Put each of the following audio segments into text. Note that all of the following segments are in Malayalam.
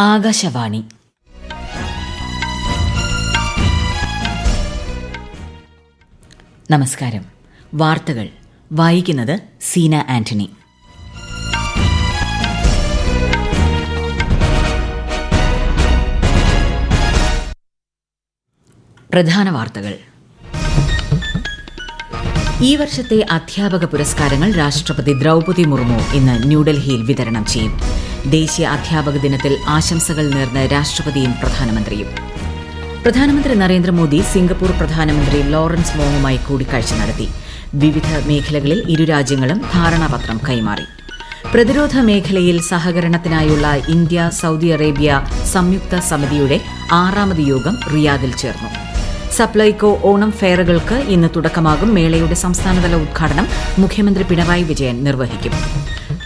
ആകാശവാണി. നമസ്കാരം. വാർത്തകൾ വായിക്കുന്നത് സീന ആന്റണി. പ്രധാന വാർത്തകൾ. ഈ വർഷത്തെ അധ്യാപക പുരസ്കാരങ്ങൾ രാഷ്ട്രപതി ദ്രൗപദി മുർമു ഇന്ന് ന്യൂഡൽഹിയിൽ വിതരണം ചെയ്യും. ദേശീയ അധ്യാപക ദിനത്തിൽ ആശംസകൾ നേർന്ന് രാഷ്ട്രപതിയും പ്രധാനമന്ത്രിയും. പ്രധാനമന്ത്രി നരേന്ദ്രമോദി സിംഗപ്പൂർ പ്രധാനമന്ത്രി ലോറൻസ് വോങ്ങുമായി കൂടിക്കാഴ്ച നടത്തി. വിവിധ മേഖലകളിൽ ഇരു രാജ്യങ്ങളും ധാരണാപത്രം കൈമാറി. പ്രതിരോധ മേഖലയിൽ സഹകരണത്തിനായുള്ള ഇന്ത്യ സൗദി അറേബ്യ സംയുക്ത സമിതിയുടെ 6ാമത് യോഗം റിയാദിൽ ചേർന്നു. സപ്ലൈകോ ഓണം ഫെയറുകൾക്ക് ഇന്ന് തുടക്കമാകും. മേളയുടെ സംസ്ഥാനതല ഉദ്ഘാടനം മുഖ്യമന്ത്രി പിണറായി വിജയൻ നിർവഹിക്കും.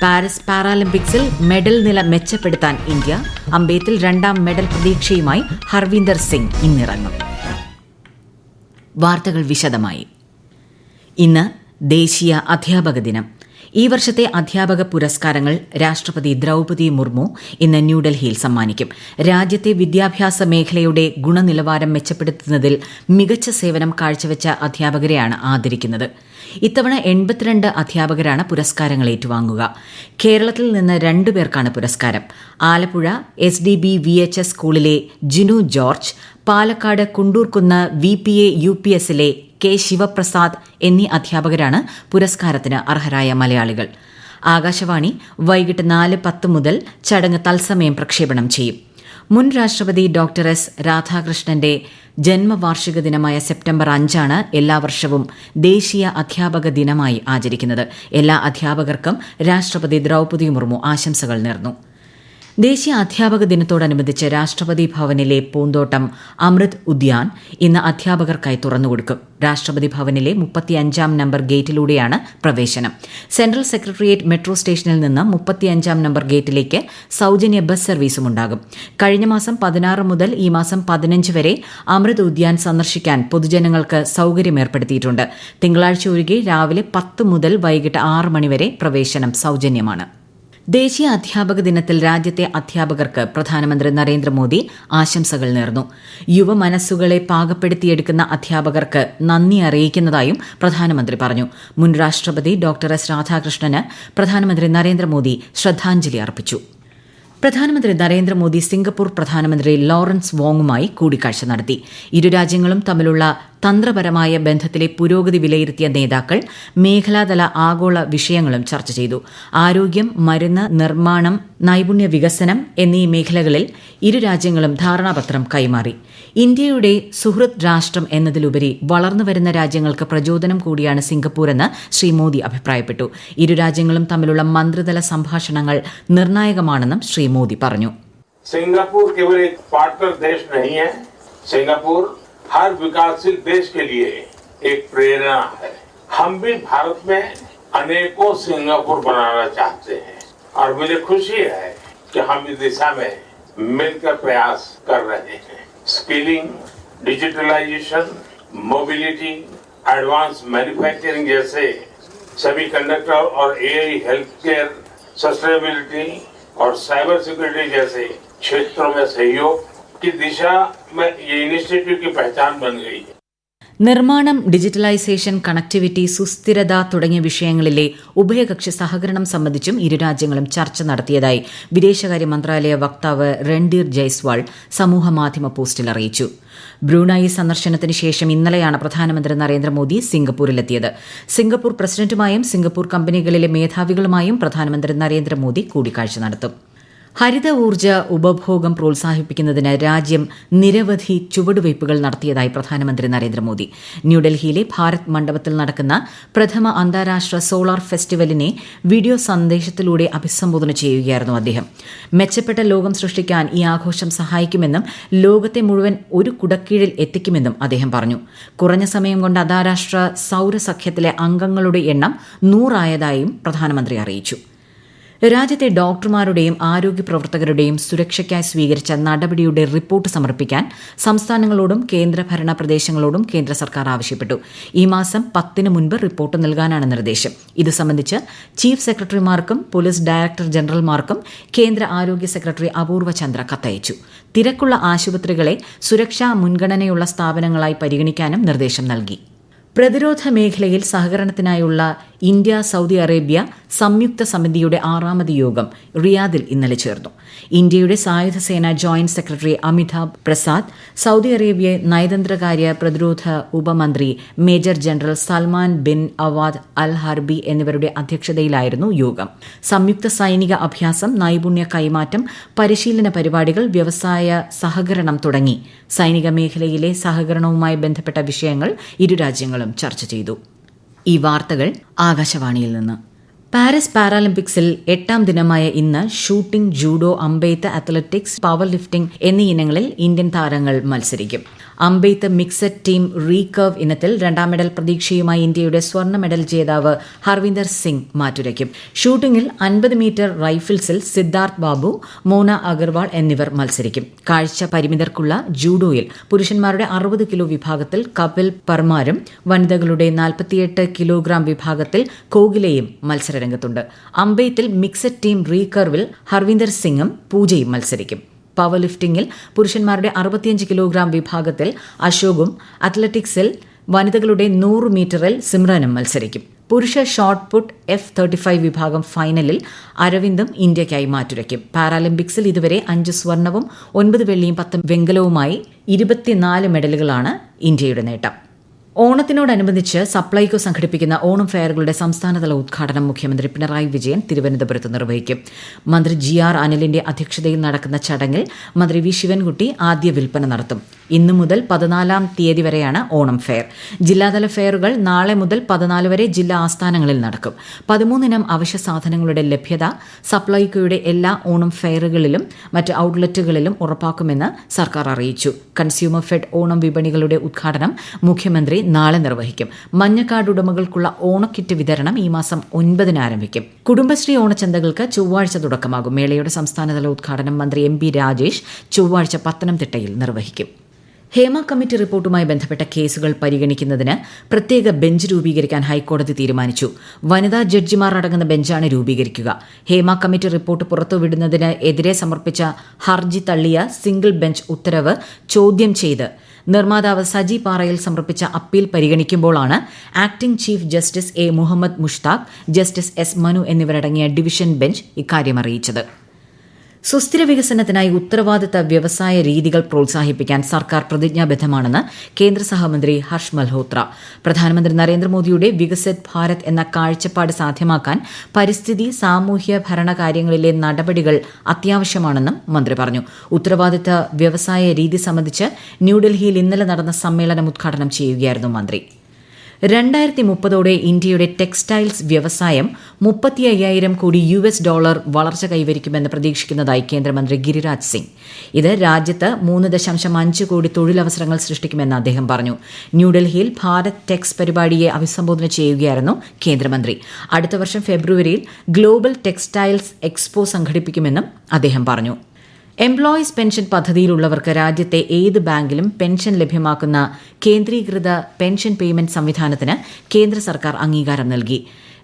പാരീസ് പാരാലിമ്പിക്സിൽ മെഡൽ നില മെച്ചപ്പെടുത്താൻ ഇന്ത്യ. അമ്പെയ്ത്തിൽ 2ാം മെഡൽ പ്രതീക്ഷയുമായി ഹർവീന്ദർ സിംഗ് ഇന്നിറങ്ങും. വാർത്തകൾ വിശദമായി. ഇന്ന് ദേശീയ അധ്യാപക ദിനം. ഈ വർഷത്തെ അധ്യാപക പുരസ്കാരങ്ങൾ രാഷ്ട്രപതി ദ്രൗപദി മുർമു ഇന്ന് ന്യൂഡൽഹിയിൽ സമ്മാനിക്കും. രാജ്യത്തെ വിദ്യാഭ്യാസ മേഖലയുടെ ഗുണനിലവാരം മെച്ചപ്പെടുത്തുന്നതിൽ മികച്ച സേവനം കാഴ്ചവെച്ച അധ്യാപകരെയാണ് ആദരിക്കുന്നത്. ഇത്തവണ 82 അധ്യാപകരാണ് പുരസ്കാരങ്ങൾ ഏറ്റുവാങ്ങുക. കേരളത്തിൽ നിന്ന് 2 പേർക്കാണ് പുരസ്കാരം. ആലപ്പുഴ SDB VHS സ്കൂളിലെ ജിനു ജോർജ്, പാലക്കാട് കുണ്ടൂർക്കുന്ന് VPA UPSലെ കെ ശിവപ്രസാദ് എന്നീ അധ്യാപകരാണ് പുരസ്കാരത്തിന് അർഹരായ മലയാളികൾ. ആകാശവാണി വൈകിട്ട് 4:10 മുതൽ ചടങ്ങ് തത്സമയം പ്രക്ഷേപണം ചെയ്യും. മുൻ രാഷ്ട്രപതി ഡോക്ടർ എസ് രാധാകൃഷ്ണന്റെ ജന്മവാർഷിക ദിനമായ സെപ്റ്റംബർ 5 എല്ലാ വർഷവും ദേശീയ അധ്യാപക ദിനമായി ആചരിക്കുന്നത്. എല്ലാ അധ്യാപകർക്കും രാഷ്ട്രപതി ദ്രൗപദി മുർമു ആശംസകൾ നേർന്നു. ദേശീയ അധ്യാപക ദിനത്തോടനുബന്ധിച്ച് രാഷ്ട്രപതി ഭവനിലെ പൂന്തോട്ടം അമൃത് ഉദ്യാൻ ഇന്ന് അധ്യാപകർക്കായി തുറന്നുകൊടുക്കും. രാഷ്ട്രപതി ഭവനിലെ 35ാം നമ്പർ ഗേറ്റിലൂടെയാണ് പ്രവേശനം. സെൻട്രൽ സെക്രട്ടേറിയറ്റ് മെട്രോ സ്റ്റേഷനിൽ നിന്ന് 35ാം നമ്പർ ഗേറ്റിലേക്ക് സൌജന്യ ബസ് സർവീസും ഉണ്ടാകും. കഴിഞ്ഞ മാസം 16 മുതൽ ഈ മാസം 15 വരെ അമൃത് ഉദ്യാൻ സന്ദർശിക്കാൻ പൊതുജനങ്ങൾക്ക് സൌകര്യമേർപ്പെടുത്തിയിട്ടുണ്ട്. തിങ്കളാഴ്ച ഒഴികെ രാവിലെ 10 മുതൽ വൈകിട്ട് 6 മണിവരെ പ്രവേശനം സൌജന്യമാണ്. ദേശീയ അധ്യാപക ദിനത്തിൽ രാജ്യത്തെ അധ്യാപകർക്ക് പ്രധാനമന്ത്രി നരേന്ദ്രമോദി ആശംസകൾ നേർന്നു. യുവമനസ്സുകളെ പാകപ്പെടുത്തിയെടുക്കുന്ന അധ്യാപകർക്ക് നന്ദി അറിയിക്കുന്നതായും പ്രധാനമന്ത്രി പറഞ്ഞു. മുൻ രാഷ്ട്രപതി ഡോക്ടർ എസ് രാധാകൃഷ്ണന് പ്രധാനമന്ത്രി നരേന്ദ്രമോദി ശ്രദ്ധാഞ്ജലി അർപ്പിച്ചു. പ്രധാനമന്ത്രി നരേന്ദ്രമോദി സിംഗപ്പൂർ പ്രധാനമന്ത്രി ലോറൻസ് വോങ്ങുമായി കൂടിക്കാഴ്ച നടത്തി. ഇരു രാജ്യങ്ങളും തമ്മിലുള്ള തന്ത്രപരമായ ബന്ധത്തിലെ പുരോഗതി വിലയിരുത്തിയ നേതാക്കൾ മേഖലാതല ആഗോള വിഷയങ്ങളും ചർച്ച ചെയ്തു. ആരോഗ്യം, മരുന്ന്, നിർമ്മാണം, നൈപുണ്യ വികസനം എന്നീ മേഖലകളിൽ ഇരു രാജ്യങ്ങളും ധാരണാപത്രം കൈമാറി. ഇന്ത്യയുടെ സുഹൃത്ത് രാഷ്ട്രം എന്നതിലുപരി വളർന്നുവരുന്ന രാജ്യങ്ങൾക്ക് പ്രചോദനം കൂടിയാണ് സിംഗപ്പൂരെന്ന് ശ്രീ മോദി അഭിപ്രായപ്പെട്ടു. ഇരു രാജ്യങ്ങളും തമ്മിലുള്ള മന്ത്രിതല സംഭാഷണങ്ങൾ നിർണായകമാണെന്നും ശ്രീ മോദി പറഞ്ഞു. सिंगापुर केवल एक पार्टनर देश नहीं है, सिंगापुर हर विकासशील देश के लिए एक प्रेरणा है. हम भी भारत में अनेकों सिंगापुर बनाना चाहते हैं और मुझे खुशी है कि हम इस दिशा में मिलकर प्रयास कर रहे हैं. Skilling, digitalisation, mobility, advance manufacturing जैसे सेमीकंडक्टर और AI, हेल्थ केयर, सस्टेनेबिलिटी और साइबर सिक्योरिटी जैसे क्षेत्रों में सहयोग की दिशा में ये इनिशिएटिव की पहचान बन गई है. നിർമ്മാണം, ഡിജിറ്റലൈസേഷൻ, കണക്ടിവിറ്റി, സുസ്ഥിരത തുടങ്ങിയ വിഷയങ്ങളിലെ ഉഭയകക്ഷി സഹകരണം സംബന്ധിച്ചും ഇരു രാജ്യങ്ങളും ചർച്ച നടത്തിയതായി വിദേശകാര്യ മന്ത്രാലയ വക്താവ് രൺധീർ ജയ്സ്വാൾ സമൂഹമാധ്യമ പോസ്റ്റിൽ അറിയിച്ചു. ബ്രൂണായി സന്ദർശനത്തിന് ശേഷം ഇന്നലെയാണ് പ്രധാനമന്ത്രി നരേന്ദ്രമോദി സിംഗപ്പൂരിലെത്തിയത്. സിംഗപ്പൂർ പ്രസിഡന്റുമായും സിംഗപ്പൂർ കമ്പനികളിലെ മേധാവികളുമായും പ്രധാനമന്ത്രി നരേന്ദ്രമോദി കൂടിക്കാഴ്ച നടത്തും. ഹരിത ഊർജ്ജ ഉപഭോഗം പ്രോത്സാഹിപ്പിക്കുന്നതിന് രാജ്യം നിരവധി ചുവടുവയ്പുകൾ നടത്തിയതായി പ്രധാനമന്ത്രി നരേന്ദ്രമോദി. ന്യൂഡൽഹിയിലെ ഭാരത് മണ്ഡപത്തിൽ നടക്കുന്ന പ്രഥമ അന്താരാഷ്ട്ര സോളാർ ഫെസ്റ്റിവലിനെ വീഡിയോ സന്ദേശത്തിലൂടെ അഭിസംബോധന ചെയ്യുകയായിരുന്നു അദ്ദേഹം. മെച്ചപ്പെട്ട ലോകം സൃഷ്ടിക്കാൻ ഈ ആഘോഷം സഹായിക്കുമെന്നും ലോകത്തെ മുഴുവൻ ഒരു കുടക്കീഴിൽ എത്തിക്കുമെന്നും അദ്ദേഹം പറഞ്ഞു. കുറഞ്ഞ സമയം കൊണ്ട് അന്താരാഷ്ട്ര സൌരസഖ്യത്തിലെ അംഗങ്ങളുടെ എണ്ണം 100 ആയതായും പ്രധാനമന്ത്രി അറിയിച്ചു. രാജ്യത്തെ ഡോക്ടർമാരുടെയും ആരോഗ്യ പ്രവർത്തകരുടെയും സുരക്ഷയ്ക്കായി സ്വീകരിച്ച നടപടിയുടെ റിപ്പോർട്ട് സമർപ്പിക്കാൻ സംസ്ഥാനങ്ങളോടും കേന്ദ്രഭരണ പ്രദേശങ്ങളോടും കേന്ദ്ര സർക്കാർ ആവശ്യപ്പെട്ടു. ഈ മാസം 10 മുൻപ് റിപ്പോർട്ട് നൽകാനാണ് നിർദ്ദേശം. ഇത് സംബന്ധിച്ച് ചീഫ് സെക്രട്ടറിമാർക്കും പോലീസ് ഡയറക്ടർ ജനറൽമാർക്കും കേന്ദ്ര ആരോഗ്യ സെക്രട്ടറി അപൂർവ ചന്ദ്ര കത്തയച്ചു. തിരക്കുള്ള ആശുപത്രികളെ സുരക്ഷാ മുൻഗണനയുള്ള സ്ഥാപനങ്ങളായി പരിഗണിക്കാനും നിർദ്ദേശം നൽകി. പ്രതിരോധ മേഖലയിൽ സഹകരണത്തിനായുള്ള ഇന്ത്യ സൌദി അറേബ്യ സംയുക്ത സമിതിയുടെ 6ാമത് യോഗം റിയാദിൽ ഇന്നലെ ചേർന്നു. ഇന്ത്യയുടെ സായുധ സേന joint secretary Amitabh Prasad, Saudi Arabia നയതന്ത്രകാര്യ പ്രതിരോധ ഉപമന്ത്രി major general Salman bin Awad al Harbi എന്നിവരുടെ അധ്യക്ഷതയിലായിരുന്നു യോഗം. സംയുക്ത സൈനിക അഭ്യാസം, നൈപുണ്യ കൈമാറ്റം, പരിശീലന പരിപാടികൾ, വ്യവസായ സഹകരണം തുടങ്ങി സൈനിക മേഖലയിലെ സഹകരണവുമായി ബന്ധപ്പെട്ട വിഷയങ്ങൾ ഇരു രാജ്യങ്ങളും ചർച്ച ചെയ്തു. ഈ വാർത്തകൾ ആകാശവാണിയിൽ നിന്ന്. പാരീസ് പാരാലിമ്പിക്സിൽ 8ാം ദിനമായ ഇന്ന് ഷൂട്ടിംഗ്, ജൂഡോ, അമ്പെയ്ത്ത്, അത്ലറ്റിക്സ്, പവർ ലിഫ്റ്റിംഗ് എന്നീ ഇനങ്ങളിൽ ഇന്ത്യൻ താരങ്ങൾ മത്സരിക്കും. അമ്പെയ്ത്ത് മിക്സഡ് ടീം റീകർവ് ഇനത്തിൽ 2ാം മെഡൽ പ്രതീക്ഷയുമായി ഇന്ത്യയുടെ സ്വർണ്ണ മെഡൽ ജേതാവ് ഹർവിന്ദർ സിംഗ് മാറ്റുരയ്ക്കും. ഷൂട്ടിംഗിൽ 50 മീറ്റർ റൈഫിൾസിൽ സിദ്ധാർത്ഥ് ബാബു, മോന അഗർവാൾ എന്നിവർ മത്സരിക്കും. കാഴ്ച പരിമിതർക്കുള്ള ജൂഡോയിൽ പുരുഷന്മാരുടെ 60 കിലോ വിഭാഗത്തിൽ കപിൽ പർമാരും വനിതകളുടെ 48 കിലോഗ്രാം വിഭാഗത്തിൽ കോകിലയും മത്സരരംഗത്തുണ്ട്. അമ്പെയ്ത്തിൽ മിക്സഡ് ടീം റീകർവിൽ ഹർവിന്ദർ സിംഗും പൂജയും മത്സരിക്കും. പവർ ലിഫ്റ്റിംഗിൽ പുരുഷന്മാരുടെ 65 കിലോഗ്രാം വിഭാഗത്തിൽ അശോകും, അത്ലറ്റിക്സിൽ വനിതകളുടെ 100 മീറ്ററിൽ സിമ്രനും മത്സരിക്കും. പുരുഷ ഷോട്ട് പുട്ട് F35 വിഭാഗം ഫൈനലിൽ അരവിന്ദും ഇന്ത്യയ്ക്കായി മാറ്റുരയ്ക്കും. പാരാലിമ്പിക്സിൽ ഇതുവരെ 5 സ്വർണവും 9 വെള്ളിയും 10 വെങ്കലവുമായി 24 മെഡലുകളാണ് ഇന്ത്യയുടെ നേട്ടം. ഓണത്തിനോടനുബന്ധിച്ച് സപ്ലൈകോ സംഘടിപ്പിക്കുന്ന ഓണം ഫെയറുകളുടെ സംസ്ഥാനതല ഉദ്ഘാടനം മുഖ്യമന്ത്രി പിണറായി വിജയൻ തിരുവനന്തപുരത്ത് നിർവഹിക്കും. മന്ത്രി GR അനിലിന്റെ അധ്യക്ഷതയിൽ നടക്കുന്ന ചടങ്ങിൽ മന്ത്രി വി ശിവൻകുട്ടി ആദ്യ വിൽപ്പന നടത്തും. ഇന്നു മുതൽ 14-ാം തീയതി വരെയാണ് ഓണം ഫെയർ. ജില്ലാതല ഫെയറുകൾ നാളെ മുതൽ 14 വരെ ജില്ലാ ആസ്ഥാനങ്ങളിൽ നടക്കും. 13 ഇനം അവശ്യ സാധനങ്ങളുടെ ലഭ്യത സപ്ലൈകോയുടെ എല്ലാ ഓണം ഫെയറുകളിലും മറ്റ് ഔട്ട്ലെറ്റുകളിലും ഉറപ്പാക്കുമെന്ന് സർക്കാർ അറിയിച്ചു. കൺസ്യൂമർ ഫെഡ് ഓണം വിപണികളുടെ ഉദ്ഘാടനം മുഖ്യമന്ത്രി നാളെ നിർവഹിക്കും. മഞ്ഞക്കാർഡ് ഉടമകൾക്കുള്ള ഓണക്കിറ്റ് വിതരണം ഈ മാസം 9-ന് ആരംഭിക്കും. കുടുംബശ്രീ ഓണച്ചന്തകൾക്ക് ചൊവ്വാഴ്ച തുടക്കമാകും. മേളയുടെ സംസ്ഥാനതല ഉദ്ഘാടനം മന്ത്രി MP രാജേഷ് ചൊവ്വാഴ്ച പത്തനംതിട്ടയിൽ നിർവഹിക്കും. ഹേമ കമ്മിറ്റി റിപ്പോർട്ടുമായി ബന്ധപ്പെട്ട കേസുകൾ പരിഗണിക്കുന്നതിന് പ്രത്യേക ബെഞ്ച് രൂപീകരിക്കാൻ ഹൈക്കോടതി തീരുമാനിച്ചു. വനിതാ ജഡ്ജിമാർ അടങ്ങുന്ന ബെഞ്ചാണ് രൂപീകരിക്കുക. ഹേമ കമ്മിറ്റി റിപ്പോർട്ട് പുറത്തുവിടുന്നതിന് എതിരെ സമർപ്പിച്ച ഹർജി തള്ളിയ സിംഗിൾ ബെഞ്ച് ഉത്തരവ് ചോദ്യം ചെയ്ത് നിർമ്മാതാവ് സജി പാറയിൽ സമർപ്പിച്ച അപ്പീൽ പരിഗണിക്കുമ്പോഴാണ് acting chief justice A. Muhammad Mushtaq, justice S. Manu എന്നിവരടങ്ങിയ ഡിവിഷൻ ബെഞ്ച് ഇക്കാര്യം അറിയിച്ചത്. സുസ്ഥിര വികസനത്തിനായി ഉത്തരവാദിത്ത വ്യവസായ രീതികൾ പ്രോത്സാഹിപ്പിക്കാൻ സർക്കാർ പ്രതിജ്ഞാബദ്ധമാണെന്ന് കേന്ദ്ര സഹമന്ത്രി ഹർഷ് മൽഹോത്ര. പ്രധാനമന്ത്രി നരേന്ദ്രമോദിയുടെ വികസിത് ഭാരത് എന്ന കാഴ്ചപ്പാട് സാധ്യമാക്കാൻ പരിസ്ഥിതി, സാമൂഹ്യ ഭരണകാര്യങ്ങളിലെ നടപടികൾ അത്യാവശ്യമാണെന്നും മന്ത്രി പറഞ്ഞു. ഉത്തരവാദിത്ത വ്യവസായ രീതി സംബന്ധിച്ച് ന്യൂഡൽഹിയിൽ ഇന്നലെ നടന്ന സമ്മേളനം ഉദ്ഘാടനം ചെയ്യുകയായിരുന്നു മന്ത്രി. 2030 ഇന്ത്യയുടെ ടെക്സ്റ്റൈൽസ് വ്യവസായം $35,000 കോടി വളർച്ച കൈവരിക്കുമെന്ന് പ്രതീക്ഷിക്കുന്നതായി കേന്ദ്രമന്ത്രി ഗിരിരാജ് സിംഗ്. ഇത് രാജ്യത്ത് 3.5 കോടി തൊഴിലവസരങ്ങൾ സൃഷ്ടിക്കുമെന്ന് അദ്ദേഹം പറഞ്ഞു. ന്യൂഡൽഹിയിൽ ഭാരത് ടെക്സ് പരിപാടിയെ അഭിസംബോധന ചെയ്യുകയായിരുന്നു കേന്ദ്രമന്ത്രി. അടുത്ത വർഷം ഫെബ്രുവരിയിൽ ഗ്ലോബൽ ടെക്സ്റ്റൈൽസ് എക്സ്പോ സംഘടിപ്പിക്കുമെന്നും അദ്ദേഹം പറഞ്ഞു. എംപ്ലോയീസ് പെൻഷൻ പദ്ധതിയിലുള്ളവർക്ക് രാജ്യത്തെ ഏത് ബാങ്കിലും പെൻഷൻ ലഭ്യമാക്കുന്ന കേന്ദ്രീകൃത പെൻഷൻ പേയ്മെന്റ് സംവിധാനത്തിന് കേന്ദ്ര സർക്കാർ അംഗീകാരം നൽകി.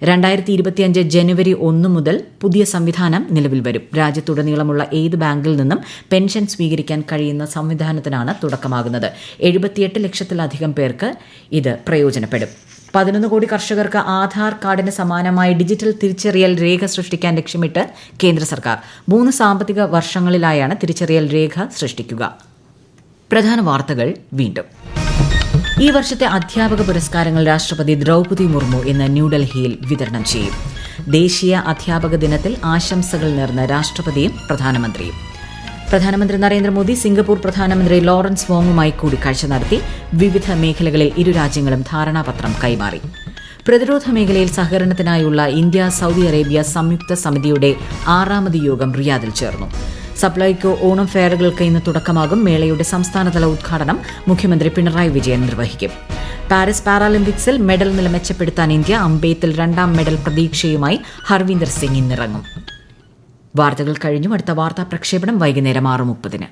2025 ജനുവരി 1 മുതൽ പുതിയ സംവിധാനം നിലവിൽ വരും. രാജ്യത്തുടനീളമുള്ള ഏത് ബാങ്കിൽ നിന്നും പെൻഷൻ സ്വീകരിക്കാൻ കഴിയുന്ന സംവിധാനത്തിനാണ് തുടക്കമാകുന്നത്. 78 ലക്ഷത്തിലധികം പേർക്ക് ഇത് പ്രയോജനപ്പെടും. 11 കോടി കർഷകർക്ക് ആധാർ കാർഡിന് സമാനമായി ഡിജിറ്റൽ തിരിച്ചറിയൽ രേഖ സൃഷ്ടിക്കാൻ ലക്ഷ്യമിട്ട് കേന്ദ്ര സർക്കാർ 3 സാമ്പത്തിക വർഷങ്ങളിലായാണ് തിരിച്ചറിയൽ രേഖ സൃഷ്ടിക്കുക. പ്രധാന വാർത്തകൾ വീണ്ടും. ഈ വർഷത്തെ അധ്യാപക പുരസ്കാരങ്ങൾ രാഷ്ട്രപതി ദ്രൗപദി മുർമു ഇന്ന് ന്യൂഡൽഹിയിൽ വിതരണം ചെയ്യും. ദേശീയ അധ്യാപക ദിനത്തിൽ ആശംസകൾ നേർന്ന രാഷ്ട്രപതിയും പ്രധാനമന്ത്രിയും. പ്രധാനമന്ത്രി നരേന്ദ്രമോദി സിംഗപ്പൂർ പ്രധാനമന്ത്രി ലോറൻസ് വോങ്ങുമായി കൂടിക്കാഴ്ച നടത്തി. വിവിധ മേഖലകളിൽ ഇരു രാജ്യങ്ങളും ധാരണാപത്രം കൈമാറി. പ്രതിരോധ മേഖലയിൽ സഹകരണത്തിനായുള്ള ഇന്ത്യ സൌദി അറേബ്യ സംയുക്ത സമിതിയുടെ 6ാമത് യോഗം റിയാദിൽ ചേർന്നു. സപ്ലൈകോ ഓണം ഫെയറുകൾക്ക് ഇന്ന് തുടക്കമാകും. മേളയുടെ സംസ്ഥാനതല ഉദ്ഘാടനം മുഖ്യമന്ത്രി പിണറായി വിജയൻ നിർവഹിക്കും. പാരീസ് പാരാലിമ്പിക്സിൽ മെഡൽ നില മെച്ചപ്പെടുത്താൻ ഇന്ത്യ. അമ്പെയ്ത്തിൽ 2ാം മെഡൽ പ്രതീക്ഷയുമായി ഹർവിന്ദർ സിംഗ് ഇന്നിറങ്ങും. വാർത്തകൾ കഴിഞ്ഞു. അടുത്ത വാർത്താ പ്രക്ഷേപണം വൈകുന്നേരം 6:30.